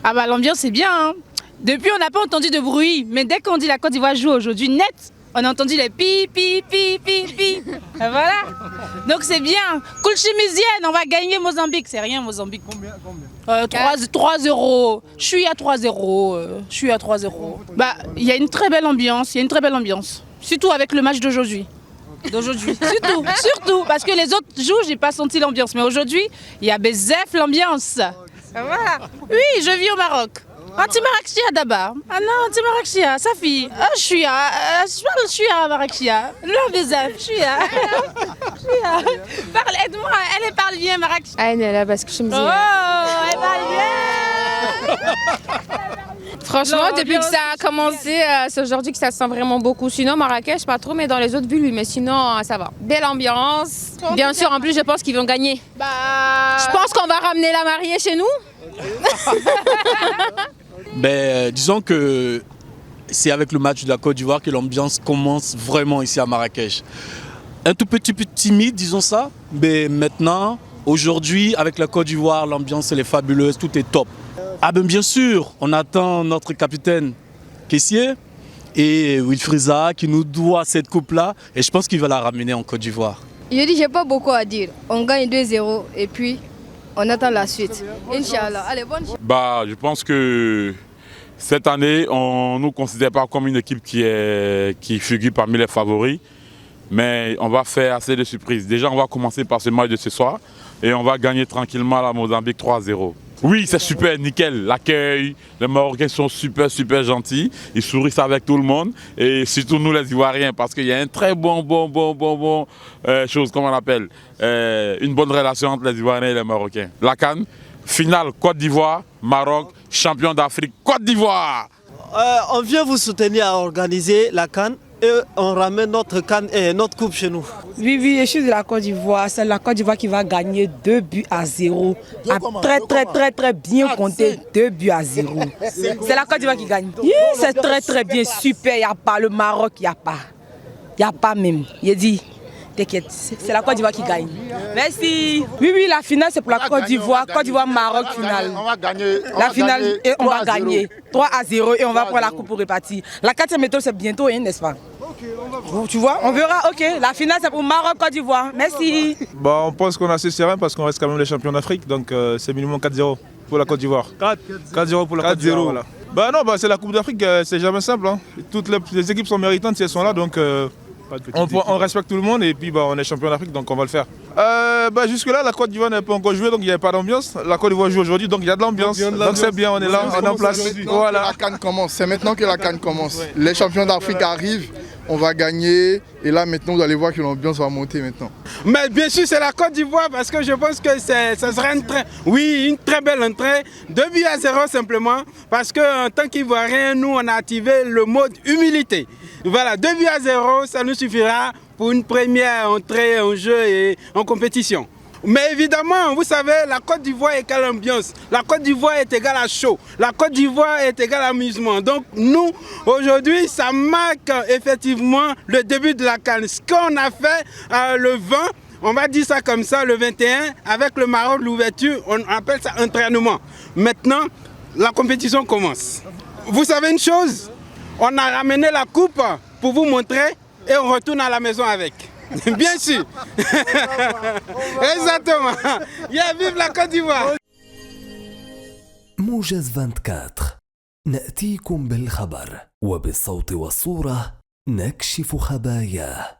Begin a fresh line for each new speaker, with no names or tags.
Ah bah l'ambiance c'est bien. Hein. Depuis on n'a pas entendu de bruit, mais dès qu'on dit la Côte d'Ivoire joue aujourd'hui net, on a entendu les pi pi pi pi pi. Voilà. Donc c'est bien. Cool chimisienne, on va gagner Mozambique. C'est rien Mozambique. Combien 3-0. Je suis à 3-0. Bah il y a une très belle ambiance. Surtout avec le match d'aujourd'hui. Surtout, parce que les autres jours, j'ai pas senti l'ambiance. Mais aujourd'hui, il y a Bezef l'ambiance. Voilà. Oui, je vis au Maroc. Anti Marrakechia d'abord. Ah non, anti Marrakechia, sa fille. Ah, je suis à Marrakechia. Là, Bezef, je suis à. Parle, aide-moi, elle parle bien Marrakechia.
Ah, elle est là parce que je me dis.
Oh, elle parle bien.
Franchement, depuis que ça a commencé, c'est aujourd'hui que ça se sent vraiment beaucoup. Sinon, Marrakech, pas trop, mais dans les autres villes, oui. Mais sinon, ça va. Belle ambiance. Bien sûr, en plus, je pense qu'ils vont gagner. Je pense qu'on va ramener la mariée chez nous.
Disons que c'est avec le match de la Côte d'Ivoire que l'ambiance commence vraiment ici à Marrakech. Un tout petit peu timide, disons ça. Mais maintenant, aujourd'hui, avec la Côte d'Ivoire, l'ambiance elle est fabuleuse, tout est top. Ah ben bien sûr, on attend notre capitaine caissier et Wilfried Zaha qui nous doit cette coupe-là et je pense qu'il va la ramener en Côte d'Ivoire.
Je dis, j'ai pas beaucoup à dire. On gagne 2-0 et puis on attend la suite. Inch'Allah. Allez, bonne chance.
Je pense que cette année, on ne nous considère pas comme une équipe qui figure parmi les favoris. Mais on va faire assez de surprises. Déjà, on va commencer par ce match de ce soir et on va gagner tranquillement la Mozambique 3-0. Oui, c'est super, nickel. L'accueil, les Marocains sont super gentils. Ils sourient avec tout le monde et surtout nous les Ivoiriens parce qu'il y a un très bon chose, comment on appelle, une bonne relation entre les Ivoiriens et les Marocains. La CAN, finale Côte d'Ivoire, Maroc, champion d'Afrique, Côte d'Ivoire.
On vient vous soutenir à organiser la CAN. Et on ramène notre canne et notre coupe chez nous.
Oui, je suis de la Côte d'Ivoire. C'est la Côte d'Ivoire qui va gagner 2-0. Très bien compté, 2-0. C'est la Côte d'Ivoire qui gagne. C'est très bien, super. Il n'y a pas le Maroc, il n'y a pas. Il n'y a pas même. Il dit, t'inquiète, c'est la Côte d'Ivoire qui gagne. Merci. Oui, la finale c'est pour la Côte d'Ivoire. Côte d'Ivoire-Maroc finale.
On va gagner.
La finale et on va gagner 3-0 et on va prendre la coupe pour répartir. La 4e méthode c'est bientôt, n'est-ce pas? Tu vois, on verra, ok. La finale c'est pour Maroc-Côte d'Ivoire. Merci.
On pense qu'on est assez serein parce qu'on reste quand même les champions d'Afrique. Donc c'est minimum 4-0 pour la Côte d'Ivoire. 4-0 pour la Côte d'Ivoire. Voilà. C'est la Coupe d'Afrique, c'est jamais simple. Hein. Toutes les équipes sont méritantes si elles sont là. Donc on respecte tout le monde et puis on est champion d'Afrique donc on va le faire. Jusque là la Côte d'Ivoire n'a pas encore joué donc il n'y a pas d'ambiance. La Côte d'Ivoire joue aujourd'hui donc il y a de l'ambiance. Donc c'est bien, on est là, on est en place.
Voilà. La CAN commence, c'est maintenant que la CAN commence. Ouais. Les champions d'Afrique arrivent, on va gagner et là maintenant vous allez voir que l'ambiance va monter maintenant.
Mais bien sûr c'est la Côte d'Ivoire parce que je pense que ça sera une très belle entrée. 2-0 simplement parce qu'en tant qu'Ivoiriens nous on a activé le mode humilité. Voilà, 2-0, ça nous suffira pour une première entrée en jeu et en compétition. Mais évidemment, vous savez, la Côte d'Ivoire est égale à l'ambiance, la Côte d'Ivoire est égale à chaud, la Côte d'Ivoire est égale à amusement. Donc nous, aujourd'hui, ça marque effectivement le début de la CAN. Ce qu'on a fait le 20, on va dire ça comme ça, le 21, avec le Maroc, l'ouverture, on appelle ça entraînement. Maintenant, la compétition commence. Vous savez une chose ? On a ramené la coupe pour vous montrer et on retourne à la maison avec. Bien sûr. Exactement. Vive la Côte d'Ivoire.
موجز 24 نأتيكم بالخبر وبالصوت والصورة نكشف خباياه.